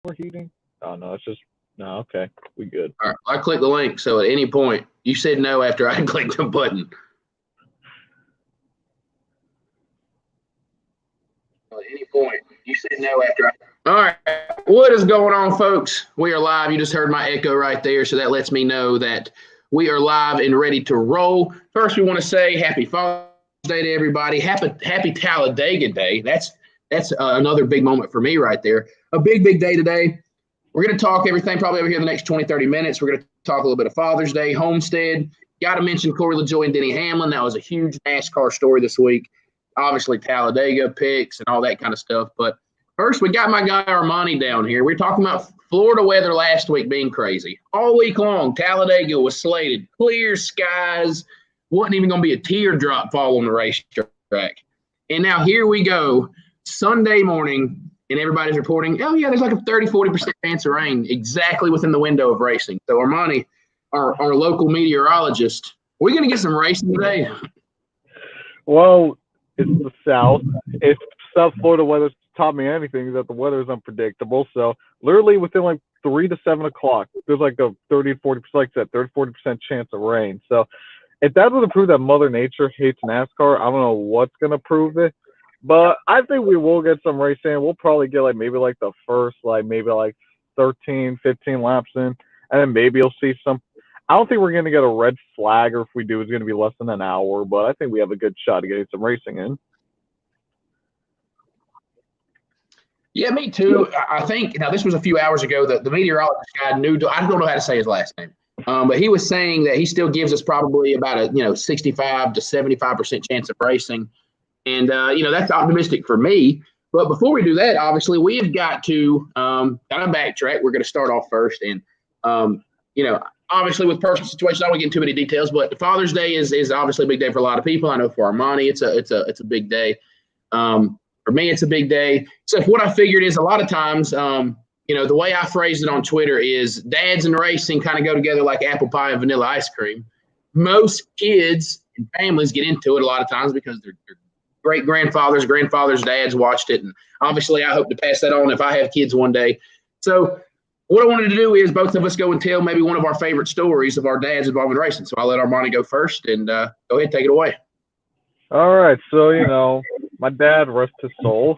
overheating? Oh, no, it's just – no, okay. We good. All right. I clicked the link, so at any point, you said no after I clicked the button. At any point, you said no after I – all right. What is going on, folks? We are live. You just heard my echo right there, so that lets me know that we are live and ready to roll. First, we want to say happy Father's Day to everybody. Happy Talladega Day. That's another big moment for me right there. A big day today. We're going to talk everything probably over here in the next 20, 30 minutes. We're going to talk a little bit of Father's Day, Homestead. Got to mention Corey Lajoie and Denny Hamlin. That was a huge NASCAR story this week. Obviously, Talladega picks and all that kind of stuff. But first, we got my guy Armany down here. We were talking about Florida weather last week being crazy. All week long, Talladega was slated. Clear skies. Wasn't even going to be a teardrop fall on the racetrack. And now here we go, Sunday morning. And everybody's reporting, oh, yeah, there's like a 30-40% chance of rain exactly within the window of racing. So Armany, our local meteorologist, are we going to get some racing today? Well, it's the South. If South Florida weather's taught me anything, is that the weather is unpredictable. So literally within like 3 to 7 o'clock, there's like a 30-40%, like I said, 30-40% chance of rain. So if that doesn't prove that Mother Nature hates NASCAR, I don't know what's going to prove it. But I think we will get some racing. We'll probably get maybe the first, maybe 13, 15 laps in. And then maybe you'll see some. I don't think we're going to get a red flag, or if we do, it's going to be less than an hour. But I think we have a good shot of getting some racing in. Yeah, me too. I think, now this was a few hours ago, the meteorologist guy I don't know how to say his last name. But he was saying that he still gives us probably about a 65 to 75% chance of racing. And, that's optimistic for me. But before we do that, obviously, we have got to kind of backtrack. We're going to start off first. And, obviously with personal situations, I don't want to get into too many details. But Father's Day is obviously a big day for a lot of people. I know for Armany, it's a big day. For me, it's a big day. So what I figured is a lot of times, the way I phrased it on Twitter is dads and racing kind of go together like apple pie and vanilla ice cream. Most kids and families get into it a lot of times because they're great-grandfathers, grandfathers, dads watched it. And obviously, I hope to pass that on if I have kids one day. So what I wanted to do is both of us go and tell maybe one of our favorite stories of our dads involved in racing. So I'll let Armany go first, and go ahead, take it away. All right. So, my dad, rest his soul.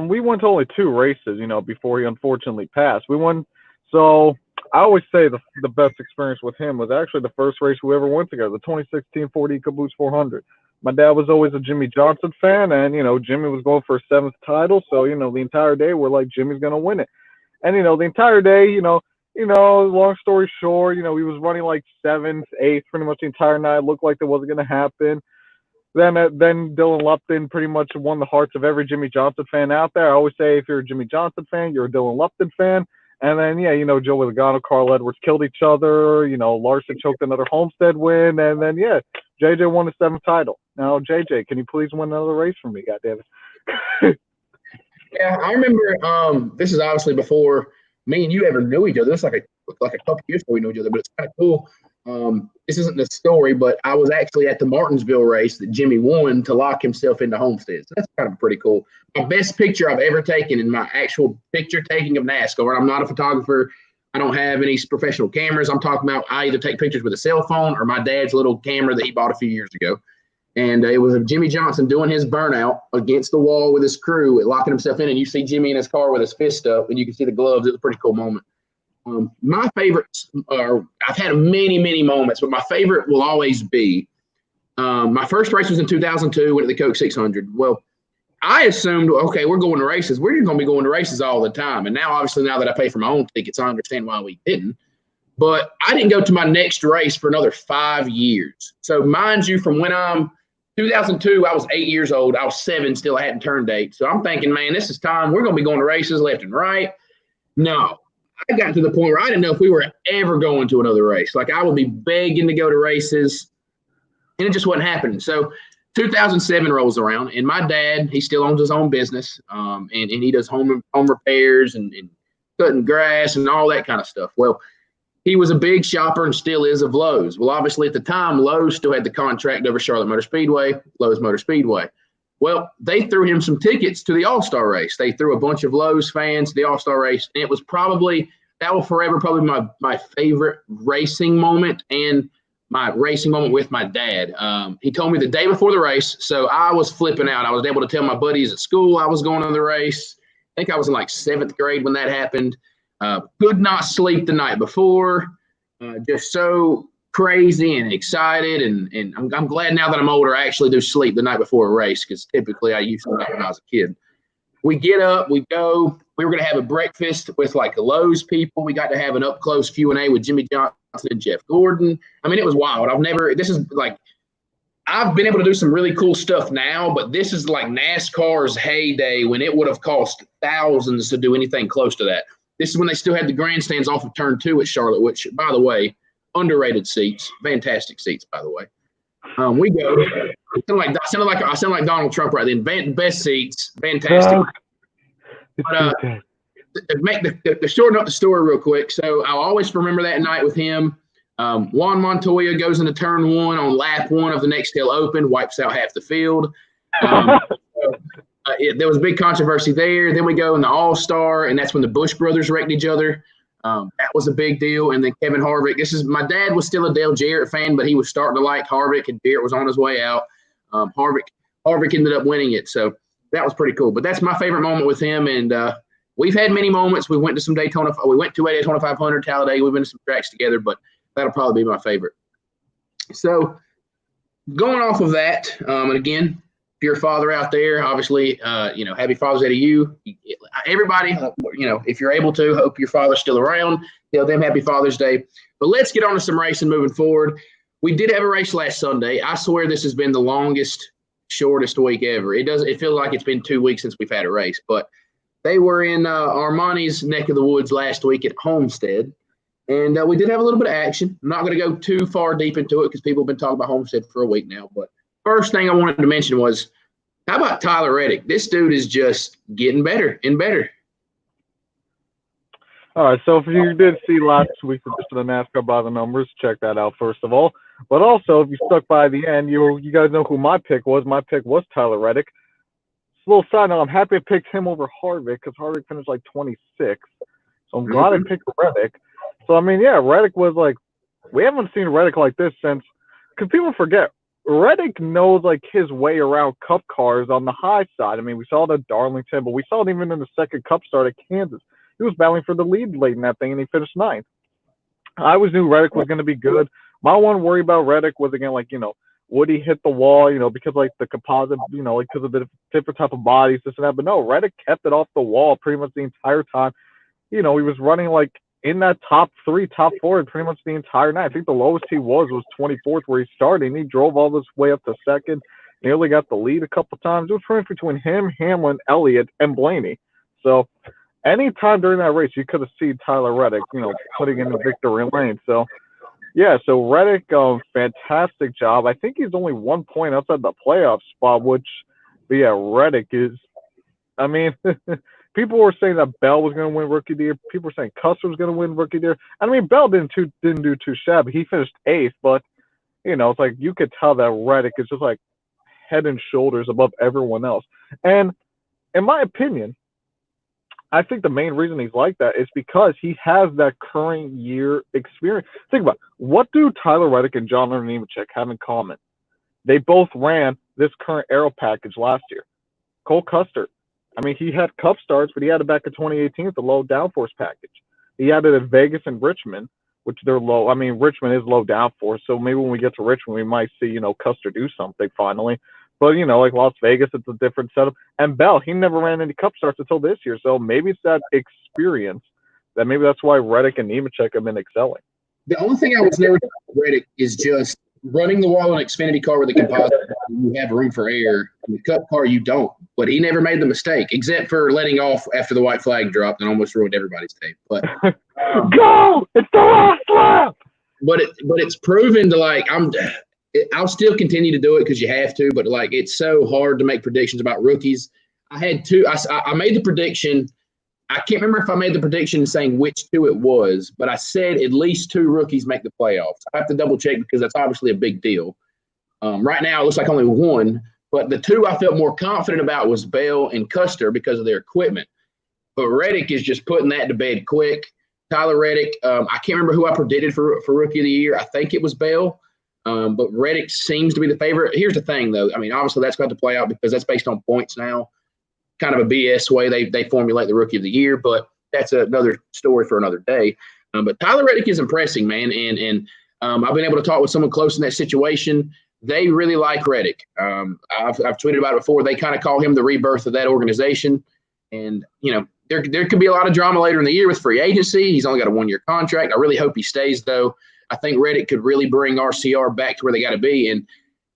We went to only 2 races, before he unfortunately passed. We won. So I always say the best experience with him was actually the first race we ever went together, the 2016 Ford EcoBoost 400. My dad was always a Jimmie Johnson fan, and, Jimmy was going for his 7th title. So, the entire day we're like, Jimmy's going to win it. And, the entire day, long story short, he was running like 7th, 8th pretty much the entire night. It looked like that wasn't going to happen. Then Dylan Lupton pretty much won the hearts of every Jimmie Johnson fan out there. I always say if you're a Jimmie Johnson fan, you're a Dylan Lupton fan. And then, Joey Logano, Carl Edwards killed each other. Larson choked another Homestead win. And then, JJ won his 7th title. Now, JJ, can you please win another race for me? Goddammit. Yeah, I remember this is obviously before me and you ever knew each other. It's like a couple years before we knew each other, but it's kind of cool. This isn't the story, but I was actually at the Martinsville race that Jimmy won to lock himself into Homestead. So that's kind of pretty cool. My best picture I've ever taken in my actual picture taking of NASCAR. I'm not a photographer. I don't have any professional cameras. I'm talking about I either take pictures with a cell phone or my dad's little camera that he bought a few years ago. And it was of Jimmie Johnson doing his burnout against the wall with his crew, locking himself in. And you see Jimmy in his car with his fist up, and you can see the gloves. It was a pretty cool moment. My favorites are – I've had many, many moments, but my favorite will always be my first race was in 2002, went to the Coke 600. Well, I assumed, okay, we're going to races. We're going to be going to races all the time. And now, obviously, now that I pay for my own tickets, I understand why we didn't. But I didn't go to my next race for another 5 years. So, mind you, from when I'm – 2002, I was 8 years old. I was 7 still. I hadn't turned 8. So I'm thinking, man, this is time. We're going to be going to races left and right. No. I got to the point where I didn't know if we were ever going to another race. Like, I would be begging to go to races, and it just wasn't happening. So 2007 rolls around, and my dad, he still owns his own business, and he does home repairs and cutting grass and all that kind of stuff. Well, he was a big shopper and still is of Lowe's. Well, obviously at the time, Lowe's still had the contract over Charlotte Motor Speedway, Lowe's Motor Speedway. Well, they threw him some tickets to the All-Star race. They threw a bunch of Lowe's fans to the All-Star race. And it was that will forever probably my favorite racing moment and my racing moment with my dad. He told me the day before the race, so I was flipping out. I was able to tell my buddies at school I was going to the race. I think I was in like 7th grade when that happened. Could not sleep the night before. Just so crazy and excited. And I'm glad now that I'm older, I actually do sleep the night before a race because typically I used to not when I was a kid. We get up, we go. We were going to have a breakfast with like the Lowe's people. We got to have an up-close Q&A with Jimmy Johnson and Jeff Gordon. I mean, it was wild. I've been able to do some really cool stuff now, but this is like NASCAR's heyday when it would have cost thousands to do anything close to that. This is when they still had the grandstands off of turn 2 at Charlotte, which, by the way, underrated seats, fantastic seats, by the way. We go. I sound like Donald Trump right then. Best seats, fantastic. But make the shorten up the story real quick. So I'll always remember that night with him. Juan Montoya goes into turn 1 on lap 1 of the Nextel Open, wipes out half the field. There was a big controversy there. Then we go in the All-Star, and that's when the Bush brothers wrecked each other. That was a big deal. And then Kevin Harvick. My dad was still a Dale Jarrett fan, but he was starting to like Harvick, and Jarrett was on his way out. Harvick ended up winning it, so that was pretty cool. But that's my favorite moment with him. And we've had many moments. We went to some Daytona. We went to a Daytona 500, Talladega. We've been to some tracks together, but that'll probably be my favorite. So going off of that, and again, if you're a father out there, obviously, happy Father's Day to you. Everybody, if you're able to, hope your father's still around. Tell them happy Father's Day. But let's get on to some racing moving forward. We did have a race last Sunday. I swear this has been the longest, shortest week ever. It feels like it's been 2 weeks since we've had a race. But they were in Armany's neck of the woods last week at Homestead. And we did have a little bit of action. I'm not going to go too far deep into it because people have been talking about Homestead for a week now. But first thing I wanted to mention was, how about Tyler Reddick? This dude is just getting better and better. All right, so if you did see last week's edition of NASCAR by the numbers, check that out first of all. But also, if you stuck by the end, you guys know who my pick was. My pick was Tyler Reddick. Just a little side note, I'm happy I picked him over Harvick because Harvick finished like 26. So I'm glad I picked Reddick. So, I mean, yeah, Reddick was like, we haven't seen Reddick like this since, because people forget, Reddick knows like his way around Cup cars on the high side. I mean, we saw it at Darlington, but we saw it even in the second Cup start at Kansas. He was battling for the lead late in that thing, and he finished 9th. I always knew Reddick was going to be good. My one worry about Reddick was, again, like, would he hit the wall, because like the composite, like because of the different type of bodies, this and that. But no, Reddick kept it off the wall pretty much the entire time. He was running like in that top 3, top 4 pretty much the entire night. I think the lowest he was 24th where he started, and he drove all this way up to 2nd, nearly got the lead a couple times. It was pretty much between him, Hamlin, Elliott, and Blaney. So anytime during that race, you could have seen Tyler Reddick, putting in the victory lane. So, yeah, so Reddick, fantastic job. I think he's only 1 point outside the playoff spot, but yeah, Reddick is, I mean, people were saying that Bell was going to win Rookie of the Year. People were saying Custer was going to win Rookie of the Year. I mean, Bell didn't do too shabby. He finished 8th, but, it's like you could tell that Reddick is just like head and shoulders above everyone else. And in my opinion, I think the main reason he's like that is because he has that current year experience. Think about it. What do Tyler Reddick and John Nemechek have in common? They both ran this current aero package last year. Cole Custer, I mean, he had Cup starts, but he had it back in 2018 with the low downforce package. He had it at Vegas and Richmond, which they're low. I mean, Richmond is low downforce, so maybe when we get to Richmond, we might see, Custer do something finally. But, like Las Vegas, it's a different setup. And Bell, he never ran any Cup starts until this year. So maybe it's that experience that maybe that's why Reddick and Nemechek have been excelling. The only thing I was never Reddick is just running the wall in an Xfinity car with a composite. You have room for air. In the Cup car, you don't. But he never made the mistake, except for letting off after the white flag dropped and almost ruined everybody's tape. But go! It's the last lap! But it's proven to I'll still continue to do it because you have to, but it's so hard to make predictions about rookies. I had 2. I made the prediction. I can't remember if I made the prediction saying which 2 it was, but I said at least 2 rookies make the playoffs. I have to double check because that's obviously a big deal. Right now, it looks like only 1, But the two I felt more confident about was Bell and Custer because of their equipment. But Reddick is just putting that to bed quick. Tyler Reddick, I can't remember who I predicted for Rookie of the Year. I think it was Bell. But Reddick seems to be the favorite. Here's the thing, though. I mean, obviously that's got to play out because that's based on points now. Kind of a BS way they formulate the Rookie of the Year, but that's another story for another day. But Tyler Reddick is impressing, man. And I've been able to talk with someone close in that situation. They really like Reddick. I've tweeted about it before. They kind of call him the rebirth of that organization. And, you know, there could be a lot of drama later in the year with free agency. He's only got a 1-year contract. I really hope he stays, though. I think Reddick could really bring RCR back to where they got to be. And,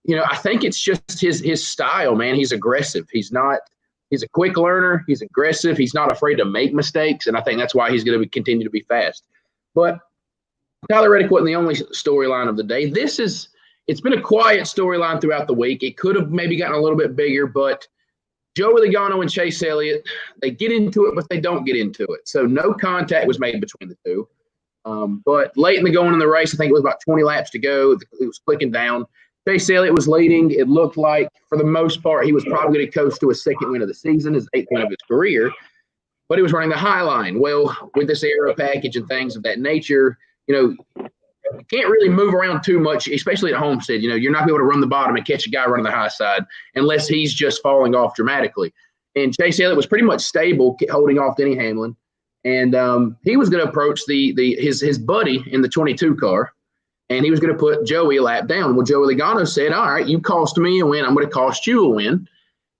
you know, I think it's just his style, man. He's aggressive. He's a quick learner. He's aggressive. He's not afraid to make mistakes. And I think that's why he's going to continue to be fast. But Tyler Reddick wasn't the only storyline of the day. It's been a quiet storyline throughout the week. It could have maybe gotten a little bit bigger, but Joey Logano and Chase Elliott, they get into it, but they don't get into it. So no contact was made between the two. But late in the going in the race, I think it was about 20 laps to go. It was clicking down. Chase Elliott was leading. It looked like, for the most part, he was probably going to coast to his second win of the season, his 8th win of his career. But he was running the high line. Well, with this aero package and things of that nature, you know, you can't really move around too much, especially at Homestead. You know, you're not going to be able to run the bottom and catch a guy running the high side unless he's just falling off dramatically. And Chase Elliott was pretty much stable, holding off Denny Hamlin. And he was going to approach his buddy in the 22 car, and he was going to put Joey a lap down. Well, Joey Logano said, all right, you cost me a win. I'm going to cost you a win.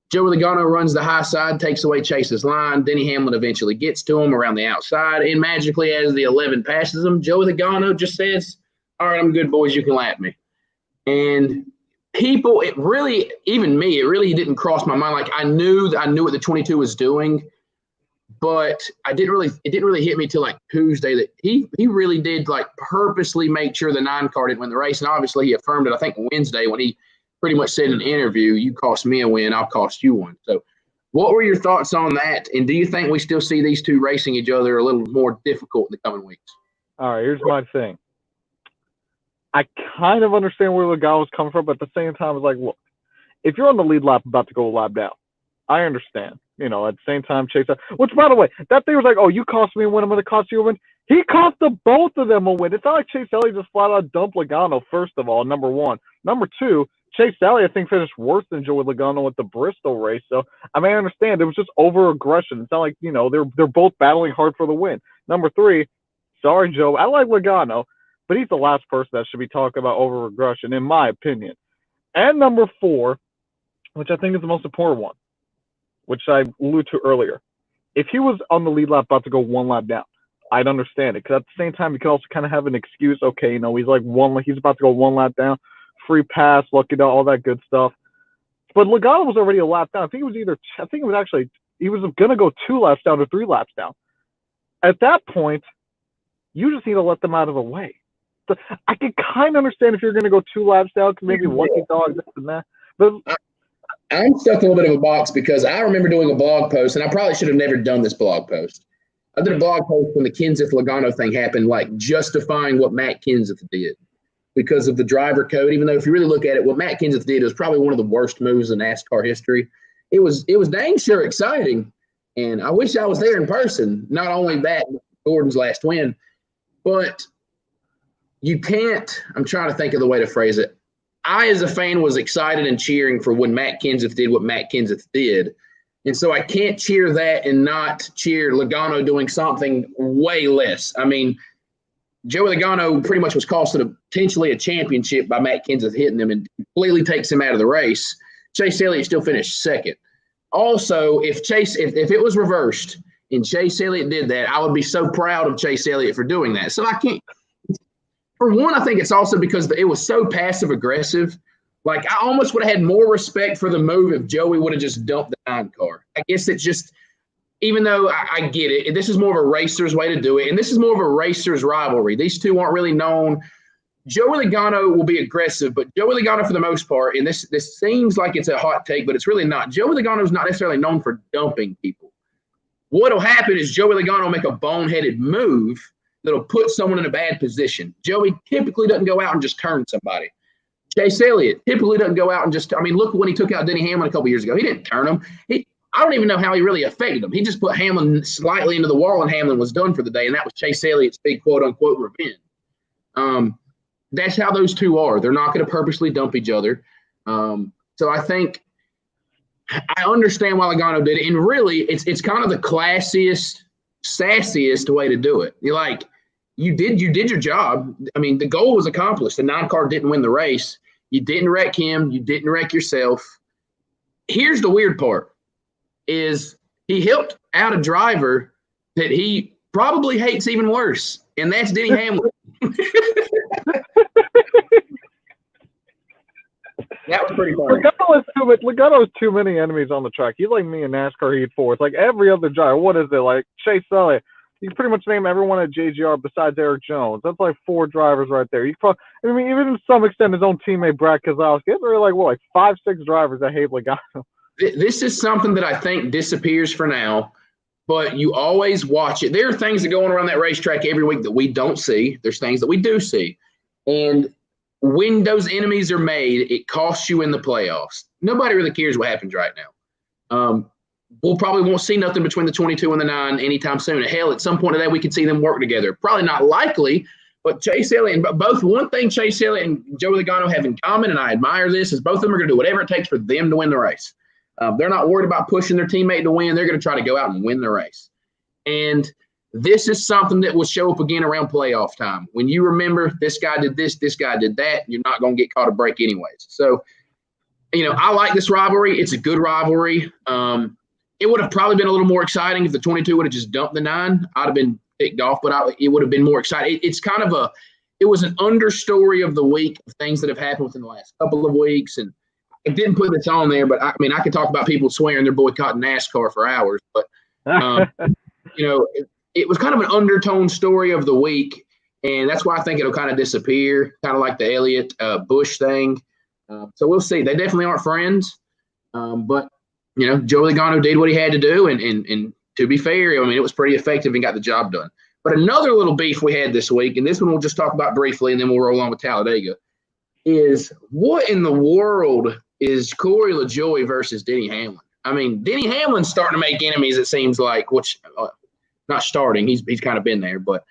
Joey Logano runs the high side, takes away Chase's line. Denny Hamlin eventually gets to him around the outside. And magically, as the 11 passes him, Joey Logano just says, all right, I'm good, boys. You can lap me. And people, it really, even me, it really didn't cross my mind. Like I knew what the 22 was doing, but it didn't really hit me till like Tuesday that he really did like purposely make sure the 9 car didn't win the race. And obviously he affirmed it, I think, Wednesday when he pretty much said in an interview, you cost me a win, I'll cost you one. So what were your thoughts on that? And do you think we still see these two racing each other a little more difficult in the coming weeks? All right, here's my thing. I kind of understand where Logano's coming from, but at the same time, it's like, look, if you're on the lead lap about to go a lap down, I understand. You know, at the same time, Chase, which, by the way, that thing was like, oh, you cost me a win, I'm going to cost you a win. He cost the both of them a win. It's not like Chase Elliott just flat out dumped Logano, first of all, number one. Number two, Chase Elliott, I think, finished worse than Joey Logano with the Bristol race. So, I mean, I understand. It was just over-aggression. It's not like, you know, they're both battling hard for the win. Number three, sorry, Joe, I like Logano, but he's the last person that should be talking about over-aggression, in my opinion. And number four, which I think is the most important one, which I alluded to earlier. If he was on the lead lap about to go one lap down, I'd understand it. Because at the same time, you could also kind of have an excuse. Okay, you know, he's about to go one lap down, free pass, lucky dog, all that good stuff. But Logano was already a lap down. He was going to go 2 laps down or 3 laps down. At that point, you just need to let them out of the way. So I can kind of understand if you're going to go 2 laps down, because maybe lucky dog, this and that. But I'm stuck in a little bit of a box because I remember doing a blog post, and I probably should have never done this blog post. I did a blog post when the Kenseth-Logano thing happened, like justifying what Matt Kenseth did because of the driver code. Even though if you really look at it, what Matt Kenseth did was probably one of the worst moves in NASCAR history. It was dang sure exciting, and I wish I was there in person. Not only that, Gordon's last win, but you can't – I'm trying to think of the way to phrase it. I, as a fan, was excited and cheering for when Matt Kenseth did what Matt Kenseth did. And so I can't cheer that and not cheer Logano doing something way less. I mean, Joey Logano pretty much was costed potentially a championship by Matt Kenseth hitting him and completely takes him out of the race. Chase Elliott still finished second. Also, if it was reversed and Chase Elliott did that, I would be so proud of Chase Elliott for doing that. So I can't – for one, I think it's also because it was so passive-aggressive. Like, I almost would have had more respect for the move if Joey would have just dumped the 9 car. I guess it's just – even though I get it, this is more of a racer's way to do it, and this is more of a racer's rivalry. These two aren't really known. Joey Logano will be aggressive, but Joey Logano, for the most part, and this seems like it's a hot take, but it's really not. Joey Logano is not necessarily known for dumping people. What will happen is Joey Logano will make a boneheaded move that'll put someone in a bad position. Joey typically doesn't go out and just turn somebody. Chase Elliott typically doesn't go out and just – I mean, look when he took out Denny Hamlin a couple years ago. He didn't turn him. I don't even know how he really affected him. He just put Hamlin slightly into the wall, and Hamlin was done for the day, and that was Chase Elliott's big quote-unquote revenge. That's how those two are. They're not going to purposely dump each other. So I think I understand why Logano did it, and really it's kind of the classiest, sassiest way to do it. You're like, you did your job. I mean, the goal was accomplished. The 9-car didn't win the race. You didn't wreck him. You didn't wreck yourself. Here's the weird part is he helped out a driver that he probably hates even worse, and that's Denny Hamlin. That was pretty funny. Logano has too many enemies on the track. He's like me in NASCAR Heat 4. It's like every other driver. What is it? Like Chase Elliott. You can pretty much name everyone at JGR besides Eric Jones. That's like 4 drivers right there. Even to some extent, his own teammate Brad Keselowski. There are like 5, 6 drivers that hate Logano. This is something that I think disappears for now, but you always watch it. There are things that go on around that racetrack every week that we don't see. There's things that we do see. And when those enemies are made, it costs you in the playoffs. Nobody really cares what happens right now. We'll probably won't see nothing between the 22 and the 9 anytime soon. Hell, at some point today, we could see them work together. Probably not likely, but Chase Elliott and both one thing Chase Elliott and Joey Logano have in common, and I admire this, is both of them are going to do whatever it takes for them to win the race. They're not worried about pushing their teammate to win. They're going to try to go out and win the race. And this is something that will show up again around playoff time. When you remember this guy did this guy did that, you're not going to get caught a break anyways. So, I like this rivalry. It's a good rivalry. It would have probably been a little more exciting if the 22 would have just dumped the 9. I'd have been ticked off, but it would have been more exciting. It's kind of it was an understory of the week of things that have happened within the last couple of weeks. And I didn't put this on there, but I could talk about people swearing they're boycotting NASCAR for hours. But, it was kind of an undertone story of the week. And that's why I think it'll kind of disappear, kind of like the Elliott Bush thing. So we'll see. They definitely aren't friends. But, Joey Logano did what he had to do. And to be fair, it was pretty effective and got the job done. But another little beef we had this week, and this one we'll just talk about briefly, and then we'll roll on with Talladega, is what in the world is Corey Lajoie versus Denny Hamlin? Denny Hamlin's starting to make enemies, it seems like, which not starting. He's kind of been there. But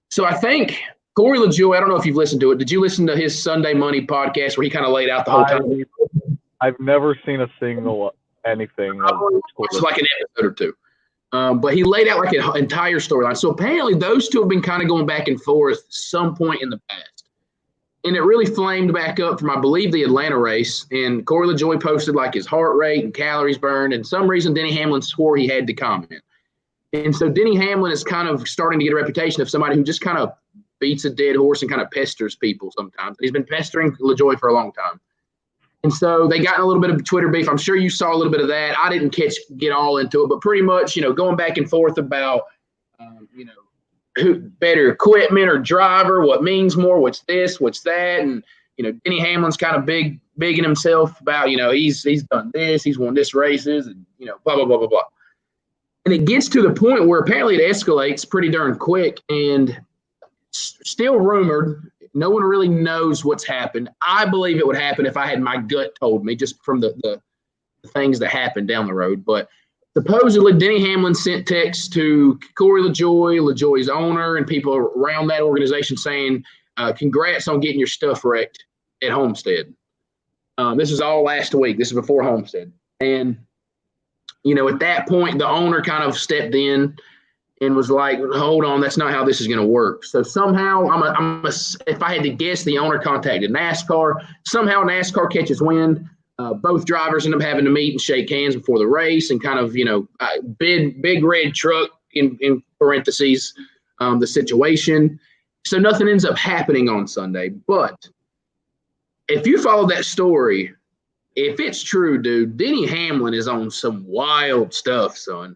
so I think Corey Lajoie, I don't know if you've listened to it. Did you listen to his Sunday Money podcast where he kind of laid out the whole time? I've never seen a single anything. It's like an episode or two. But he laid out like an entire storyline. So apparently those two have been kind of going back and forth some point in the past. And it really flamed back up from, I believe, the Atlanta race. And Corey Lajoie posted like his heart rate and calories burned. And some reason Denny Hamlin swore he had to comment. And so Denny Hamlin is kind of starting to get a reputation of somebody who just kind of beats a dead horse and kind of pesters people sometimes. He's been pestering Lajoie for a long time. And so they got in a little bit of Twitter beef. I'm sure you saw a little bit of that. I didn't get all into it, but pretty much, going back and forth about, who better equipment or driver, what means more, what's this, what's that. And, Denny Hamlin's kind of big in himself about, he's done this, he's won this races and, blah, blah, blah, blah, blah. And it gets to the point where apparently it escalates pretty darn quick and still rumored. No one really knows what's happened. I believe it would happen if I had my gut told me, just from the things that happened down the road. But supposedly Denny Hamlin sent texts to Corey Lajoie, Lajoie's owner, and people around that organization saying, congrats on getting your stuff wrecked at Homestead. This is all last week. This is before Homestead. And, at that point, the owner kind of stepped in and was like, hold on, that's not how this is going to work. So somehow, if I had to guess, the owner contacted NASCAR. Somehow NASCAR catches wind. Both drivers end up having to meet and shake hands before the race and kind of, big red truck in parentheses, the situation. So nothing ends up happening on Sunday. But if you follow that story, if it's true, dude, Denny Hamlin is on some wild stuff, son.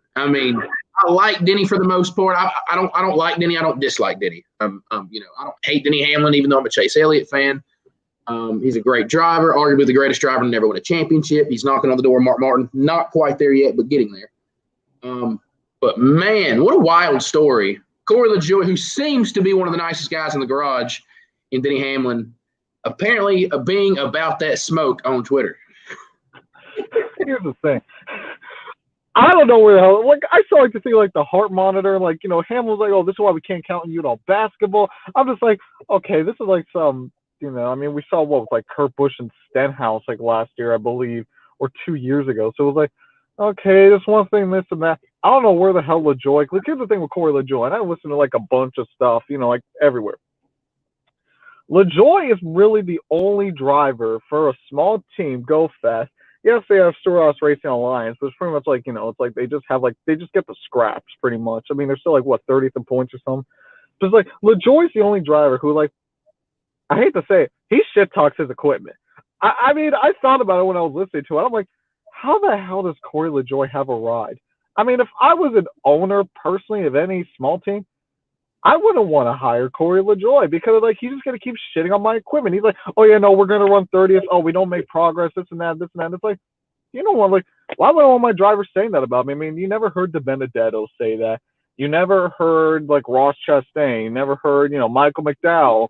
I like Denny for the most part. I don't like Denny. I don't dislike Denny. I don't hate Denny Hamlin, even though I'm a Chase Elliott fan. He's a great driver, arguably the greatest driver to never win a championship. He's knocking on the door of Mark Martin. Not quite there yet, but getting there. But, man, what a wild story. Corey Lajoie, who seems to be one of the nicest guys in the garage, and Denny Hamlin, apparently being about that smoke on Twitter. Here's the thing. I don't know where the hell. Like, I saw like the thing, like the heart monitor, like, you know, Hamlin's like, oh, this is why we can't count on you at all basketball. I'm just like, okay, this is like some, you know, I mean, we saw what was like Kurt Busch and Stenhouse like last year, I believe, or 2 years ago. So it was like, okay, this one thing, this and that. I don't know where the hell Lajoie. Like, here's the thing with Corey Lajoie, and I listen to like a bunch of stuff, you know, like everywhere. Lajoie is really the only driver for a small team go fast. Yes, they have Storehouse Racing Alliance, but it's pretty much like, you know, it's like they just have like they just get the scraps pretty much. I mean, they're still like what 30th in points or something. Just like Lajoie's the only driver who, like, I hate to say it, he shit talks his equipment. I mean, I thought about it when I was listening to it. I'm like, how the hell does Corey Lajoie have a ride? I mean, if I was an owner personally of any small team, I wouldn't want to hire Corey Lajoie because, like, he's just going to keep shitting on my equipment. He's like, oh, yeah, no, we're going to run 30th. Oh, we don't make progress, this and that, this and that. It's like, you know what? Like, why would all my drivers saying that about me? I mean, you never heard De Benedetto say that. You never heard, like, Ross Chastain. You never heard, you know, Michael McDowell,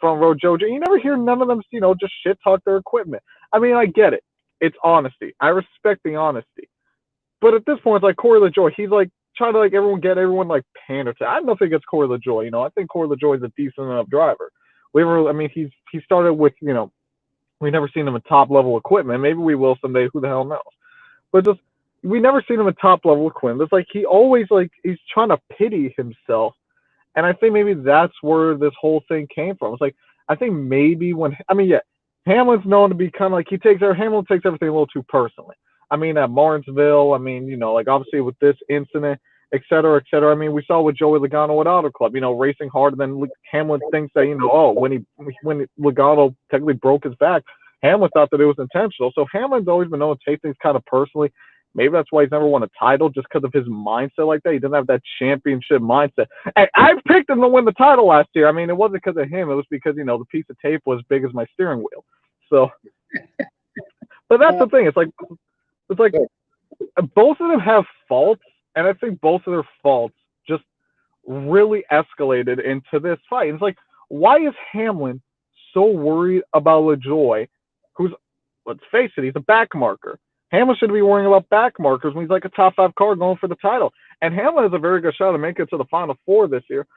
front row Jojo. You never hear none of them, you know, just shit talk their equipment. I mean, I get it. It's honesty. I respect the honesty. But at this point, it's like Corey Lajoie, he's like, trying to like everyone like pander to. I have nothing against Corey Lajoie. You know, I think Corey Lajoie is a decent enough driver. I mean, he started with, you know, we never seen him at top level equipment. Maybe we will someday. Who the hell knows? But just we never seen him at top level equipment. It's like he always like he's trying to pity himself, and I think maybe that's where this whole thing came from. It's like I think maybe when Hamlin's known to be kind of like Hamlin takes everything a little too personally. I mean, at Martinsville, I mean, you know, like obviously with this incident, et cetera, et cetera. I mean, we saw with Joey Logano at Auto Club, you know, racing hard, and then Hamlin thinks that, you know, oh, when Logano technically broke his back, Hamlin thought that it was intentional. So Hamlin's always been known to take things kind of personally. Maybe that's why he's never won a title, just because of his mindset like that. He doesn't have that championship mindset. And I picked him to win the title last year. I mean, it wasn't because of him. It was because, you know, the piece of tape was as big as my steering wheel. So, but that's the thing. It's like both of them have faults, and I think both of their faults just really escalated into this fight. It's like, why is Hamlin so worried about Lajoie, who's, let's face it, he's a back marker. Hamlin should be worrying about back markers when he's like a top 5 car going for the title. And Hamlin has a very good shot to make it to the Final Four this year.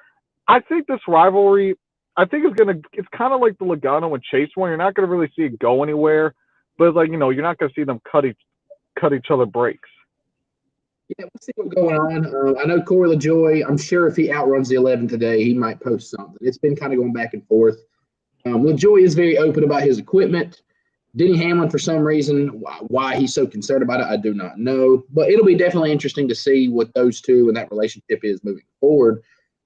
I think this rivalry, it's kind of like the Logano and Chase one. You're not going to really see it go anywhere, but it's like, you know, you're not going to see them cut each other breaks. Yeah, we'll see what's going on. I know Corey Lajoie, I'm sure if he outruns the 11 today, he might post something. It's been kind of going back and forth. Lajoie is very open about his equipment. Denny Hamlin, for some reason, why he's so concerned about it, I do not know. But it'll be definitely interesting to see what those two and that relationship is moving forward.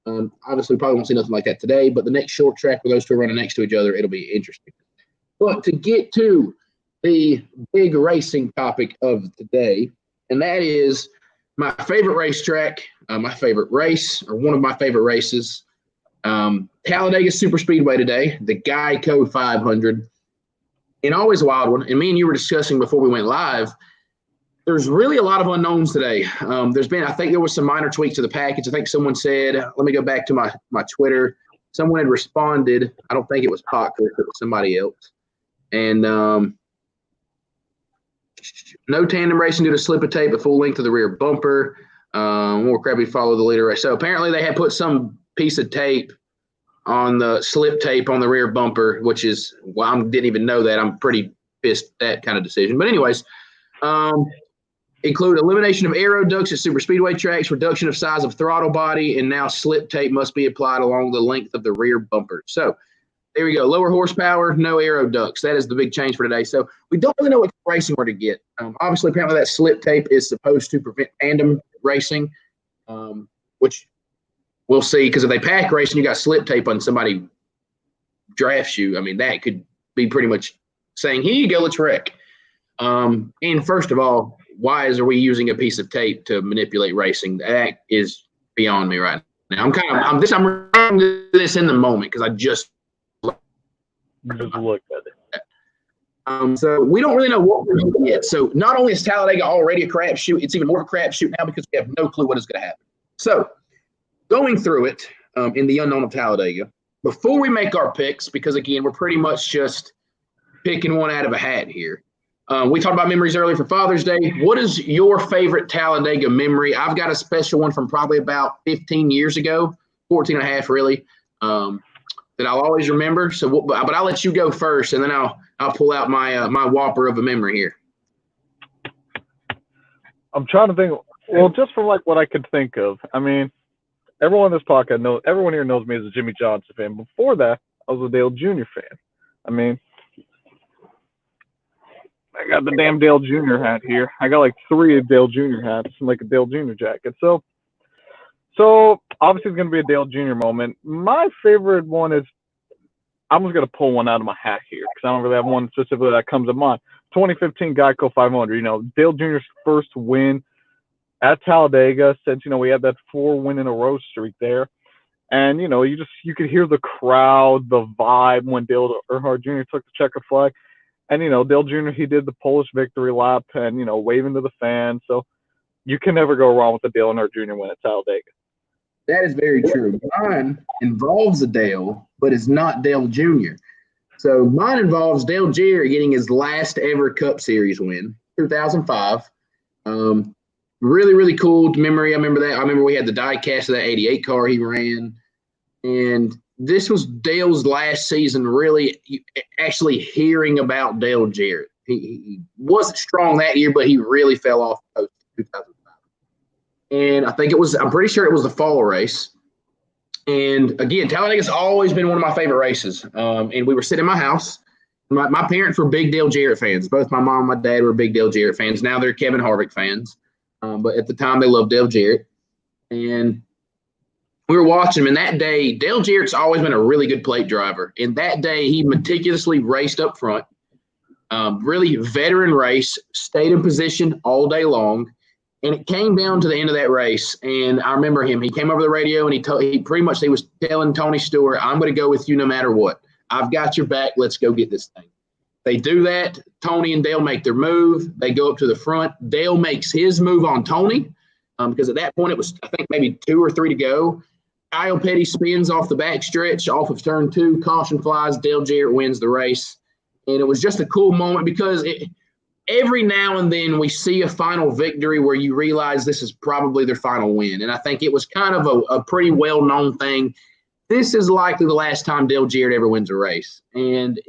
Obviously, we probably won't see nothing like that today, but the next short track where those two are running next to each other, it'll be interesting. But to get to the big racing topic of today, and that is my favorite racetrack, my favorite race, or one of my favorite races, Talladega Superspeedway today, the GEICO 500. And always a wild one. And me and you were discussing before we went live, there's really a lot of unknowns today. I think there was some minor tweaks to the package. I think someone said, let me go back to my Twitter. Someone had responded. I don't think it was Pac, it was somebody else. And no tandem racing due to slip of tape, a full length of the rear bumper. More crappy follow the leader race. So apparently they had put some piece of tape on the slip tape on the rear bumper, which is, well, I didn't even know that. I'm pretty pissed at that kind of decision. But anyways, include elimination of aero ducts at superspeedway tracks, reduction of size of throttle body, and now slip tape must be applied along the length of the rear bumper. So there we go. Lower horsepower, no aero ducts. That is the big change for today. So we don't really know what racing we're to get. Obviously, apparently that slip tape is supposed to prevent tandem racing, which we'll see, because if they pack racing, you got slip tape on somebody drafts you. I mean, that could be pretty much saying, here you go, let's wreck. And first of all, why are we using a piece of tape to manipulate racing? That is beyond me right now. I'm writing this in the moment because I just looked at it. So we don't really know what we're going to get. So not only is Talladega already a crapshoot, it's even more of a crapshoot now because we have no clue what is going to happen. So going through it in the unknown of Talladega, before we make our picks, because again, we're pretty much just picking one out of a hat here. We talked about memories earlier for Father's Day. What is your favorite Talladega memory? I've got a special one from probably about 15 years ago, 14 and a half really, that I'll always remember. So, but I'll let you go first, and then I'll pull out my my whopper of a memory here. I'm trying to think. Well, just from like what I could think of. I mean, everyone on this podcast knows. Everyone here knows me as a Jimmy Johnson fan. Before that, I was a Dale Jr. fan. I mean, I got the damn Dale Jr. hat here. I got like 3 Dale Jr. hats and like a Dale Jr. jacket. So obviously it's gonna be a Dale Jr. moment. My favorite one is, I'm just gonna pull one out of my hat here because I don't really have one specifically that comes to mind. 2015 GEICO 500. You know, Dale Jr.'s first win at Talladega since, you know, we had that 4-win-in-a-row streak there. And, you know, you could hear the crowd, the vibe when Dale Earnhardt Jr. took the checkered flag. And, you know, Dale Jr., he did the Polish victory lap and, you know, waving to the fans. So you can never go wrong with the Dale Earnhardt Jr. win at Talladega. That is very true. Mine involves a Dale, but it's not Dale Jr. So mine involves Dale Jarrett getting his last ever Cup Series win, 2005. Really, really cool memory. I remember that. I remember we had the die cast of that 88 car he ran. And this was Dale's last season really actually hearing about Dale Jarrett. He wasn't strong that year, but he really fell off post 2005. And I'm pretty sure it was the fall race. And again, Talladega's always been one of my favorite races. And we were sitting in my house. My parents were big Dale Jarrett fans. Both my mom and my dad were big Dale Jarrett fans. Now they're Kevin Harvick fans. But at the time, they loved Dale Jarrett. And we were watching him. And that day, Dale Jarrett's always been a really good plate driver. And that day, he meticulously raced up front. Really veteran race, stayed in position all day long. And it came down to the end of that race, and I remember him. He came over the radio, and he was telling Tony Stewart, "I'm going to go with you no matter what. I've got your back. Let's go get this thing." They do that. Tony and Dale make their move. They go up to the front. Dale makes his move on Tony because at that point it was, I think, maybe 2 or 3 to go. Kyle Petty spins off the backstretch off of turn 2. Caution flies. Dale Jarrett wins the race, and it was just a cool moment because every now and then we see a final victory where you realize this is probably their final win. And I think it was kind of a pretty well-known thing. This is likely the last time Dale Jarrett ever wins a race. And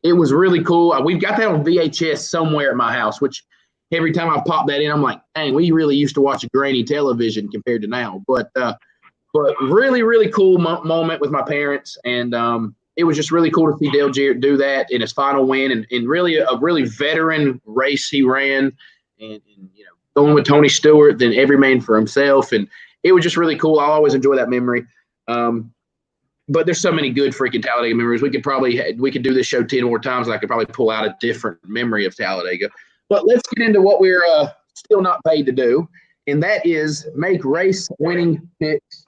it was really cool. We've got that on VHS somewhere at my house, which every time I pop that in, I'm like, dang, we really used to watch grainy television compared to now. But really, really cool moment with my parents. And it was just really cool to see Dale Jarrett do that in his final win and really a really veteran race he ran and you know, going with Tony Stewart, then every man for himself. And it was just really cool. I'll always enjoy that memory. But there's so many good freaking Talladega memories. We could do this show 10 more times and I could probably pull out a different memory of Talladega. But let's get into what we're still not paid to do, and that is make race winning picks.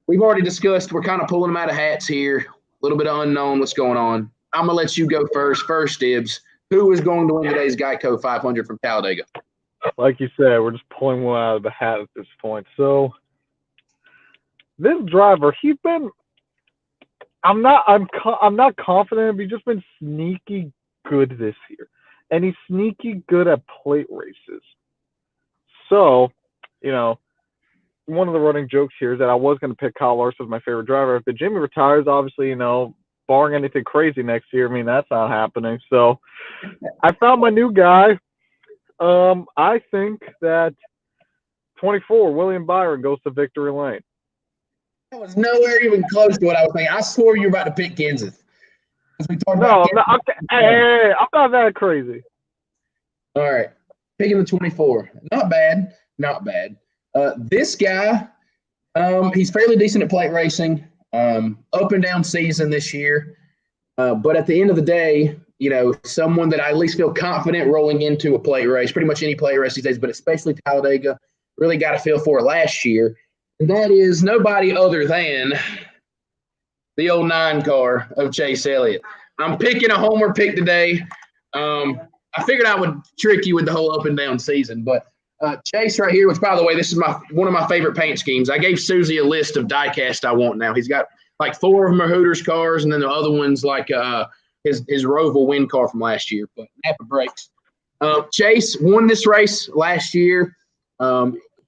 We've already discussed, we're kind of pulling them out of hats here. A little bit of unknown what's going on. I'm going to let you go first. First dibs. Who is going to win today's GEICO 500 from Talladega? Like you said, we're just pulling one out of the hat at this point. So this driver, I'm not confident, but he's just been sneaky good this year. And he's sneaky good at plate races. So, you know, one of the running jokes here is that I was going to pick Kyle Larson as my favorite driver. If the Jimmy retires, obviously, you know, barring anything crazy next year, I mean, that's not happening. So I found my new guy. I think that 24, William Byron, goes to victory lane. That was nowhere even close to what I was thinking. I swore you were about to pick Kansas. I'm not that crazy. All right. Picking the 24. Not bad. Not bad. This guy, he's fairly decent at plate racing, up and down season this year. But at the end of the day, you know, someone that I at least feel confident rolling into a plate race, pretty much any plate race these days, but especially Talladega, really got a feel for it last year. And that is nobody other than the 09 car of Chase Elliott. I'm picking a homer pick today. I figured I would trick you with the whole up and down season, but Chase right here, which by the way, this is one of my favorite paint schemes. I gave Susie a list of die cast I want now. He's got like 4 of them are Hooters cars, and then the other one's like his Roval Win car from last year. But Napa breaks. Chase won this race last year.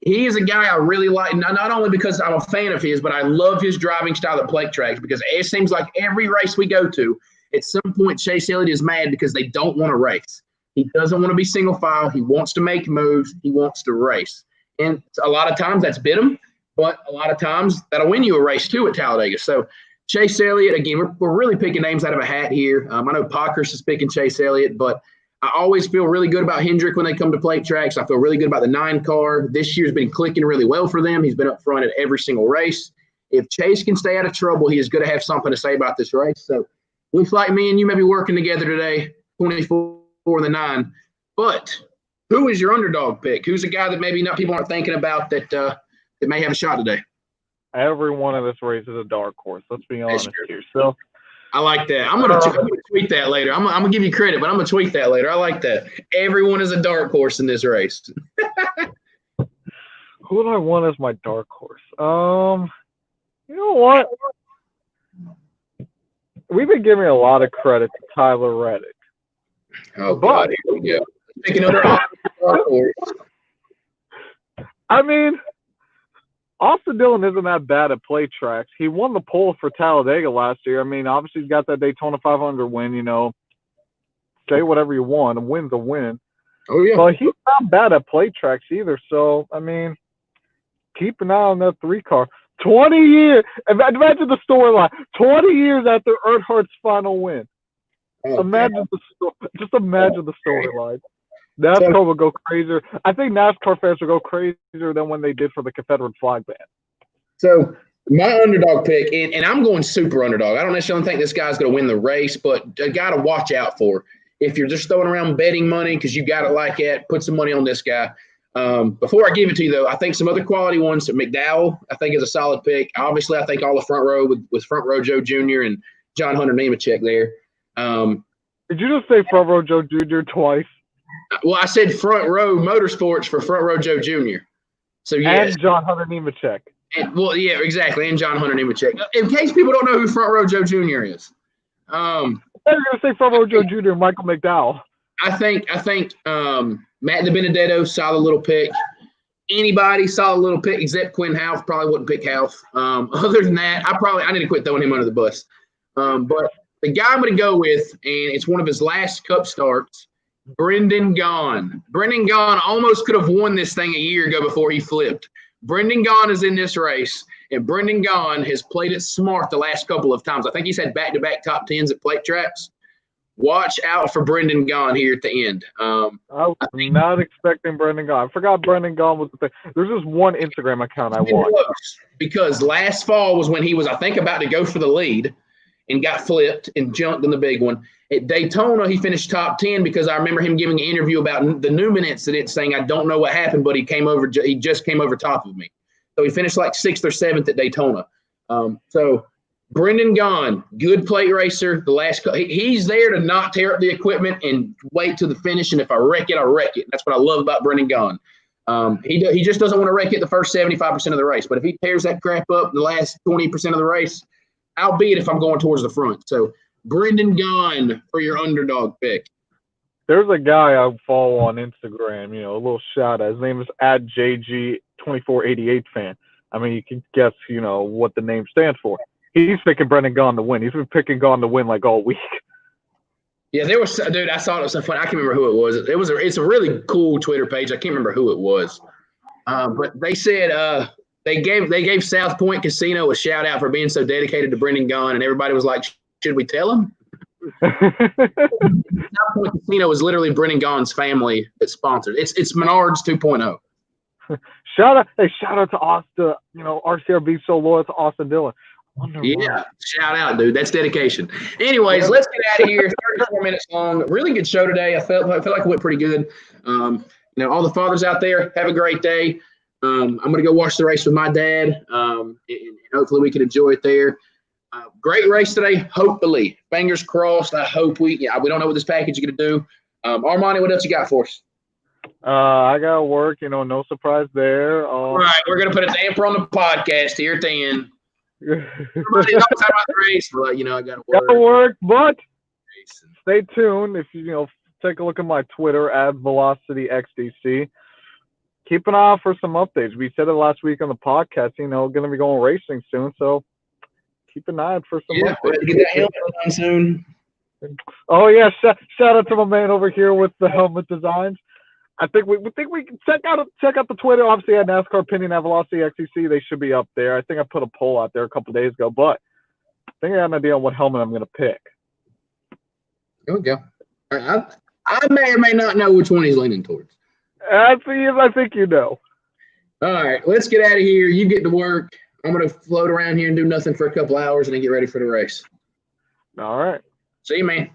He is a guy I really like, not only because I'm a fan of his, but I love his driving style at plate tracks, because it seems like every race we go to, at some point Chase Elliott is mad because they don't want to race. He doesn't want to be single file. He wants to make moves. He wants to race. And a lot of times that's bit him, but a lot of times that'll win you a race too at Talladega. So Chase Elliott, again, we're really picking names out of a hat here. I know Pockers is picking Chase Elliott, but I always feel really good about Hendrick when they come to plate tracks. I feel really good about the 9 car. This year's been clicking really well for them. He's been up front at every single race. If Chase can stay out of trouble, he is going to have something to say about this race. So looks like me and you may be working together today, 24 and the 9. But who is your underdog pick? Who's a guy that maybe not people aren't thinking about that may have a shot today? Every one of this race is a dark horse. Let's be honest here. So I like that. I'm gonna tweet that later. I'm gonna give you credit, but I'm gonna tweet that later. I like that. Everyone is a dark horse in this race. Who do I want as my dark horse? You know what? We've been giving a lot of credit to Tyler Reddick. Oh, God, here we go. Pick another dark horse. I mean, Austin Dillon isn't that bad at plate tracks. He won the pole for Talladega last year. I mean, obviously he's got that Daytona 500 win, you know. Say whatever you want. A win's a win. Oh, yeah. But he's not bad at plate tracks either. So, I mean, keep an eye on that 3 car. 20 years. Imagine the storyline. 20 years after Earnhardt's final win. Imagine the storyline. NASCAR will go crazier. I think NASCAR fans will go crazier than when they did for the Confederate flag ban. So my underdog pick, and I'm going super underdog. I don't necessarily think this guy's going to win the race, but a guy to watch out for. If you're just throwing around betting money because you got it like that, put some money on this guy. Before I give it to you, though, I think some other quality ones. McDowell, I think, is a solid pick. Obviously, I think all the front row with front row Joe Jr. and John Hunter Nemechek there. Did you just say front row Joe Jr. twice? Well, I said front row motorsports for front row Joe Jr. So yes. And John Hunter Nemechek. Well, yeah, exactly. And John Hunter Nemechek. In case people don't know who front row Joe Jr. is. I was going to say front row Joe Jr. and Michael McDowell. I think Matt DiBenedetto, solid little pick. Anybody, solid little pick, except Quinn Houff. Probably wouldn't pick Houff. Other than that, I need to quit throwing him under the bus. But the guy I'm going to go with, and it's one of his last Cup starts, Brendan Gaughan. Brendan Gaughan almost could have won this thing a year ago before he flipped. Brendan Gaughan is in this race, and Brendan Gaughan has played it smart the last couple of times. I think he's had back-to-back top 10s at plate tracks. Watch out for Brendan Gaughan here at the end. I was not expecting Brendan Gaughan. I forgot Brendan Gaughan was the thing. There's just one Instagram account I watched. Because last fall was when he was, I think, about to go for the lead and got flipped and jumped in the big one. At Daytona, he finished top 10 because I remember him giving an interview about the Newman incident saying, I don't know what happened, but he just came over top of me. So he finished like 6th or 7th at Daytona. So Brendan Gaughan, good plate racer. He's there to not tear up the equipment and wait to the finish. And if I wreck it, I wreck it. That's what I love about Brendan Gaughan. He just doesn't want to wreck it the first 75% of the race. But if he tears that crap up the last 20% of the race, albeit if I'm going towards the front. So Brendan Gaughan for your underdog pick. There's a guy I follow on Instagram, a little shout out. His name is @JG2488 fan. I mean, you can guess, what the name stands for. He's picking Brendan Gaughan to win. He's been picking Gaughan to win like all week. Yeah, I saw it was so funny. I can't remember who it was. It's a really cool Twitter page. I can't remember who it was. But they said they gave South Point Casino a shout out for being so dedicated to Brendan Gaughan, and everybody was like, should we tell him? South Point Casino is literally Brendan Gaughan's family that sponsored. It's Menards 2.0. Shout out to Austin, RCR being so loyal to Austin Dillon. Yeah, shout out, dude. That's dedication. Anyways, let's get out of here. 34 minutes long. Really good show today. I felt like it went pretty good. All the fathers out there, have a great day. I'm going to go watch the race with my dad, and hopefully we can enjoy it there. Great race today, hopefully. Fingers crossed. I hope we don't know what this package is going to do. Armani, what else you got for us? I got to work, no surprise there. All right, we're going to put a damper on the podcast here at the end. Everybody knows about the race, but I got to work. Gotta work, but stay tuned. If you take a look at my Twitter at VelocityXDC. Keep an eye out for some updates. We said it last week on the podcast. Going to be going racing soon, so keep an eye out for some updates. Get that helmet on soon. Oh yeah, shout out to my man over here with the helmet designs. I think we can check out the Twitter. Obviously, at NASCAR Opinion at VelocityXDC, they should be up there. I think I put a poll out there a couple days ago, but I think I got an idea on what helmet I'm going to pick. There we go. I may or may not know which one he's leaning towards. I think you know. All right, let's get out of here. You get to work. I'm going to float around here and do nothing for a couple hours and then get ready for the race. All right. See you, man.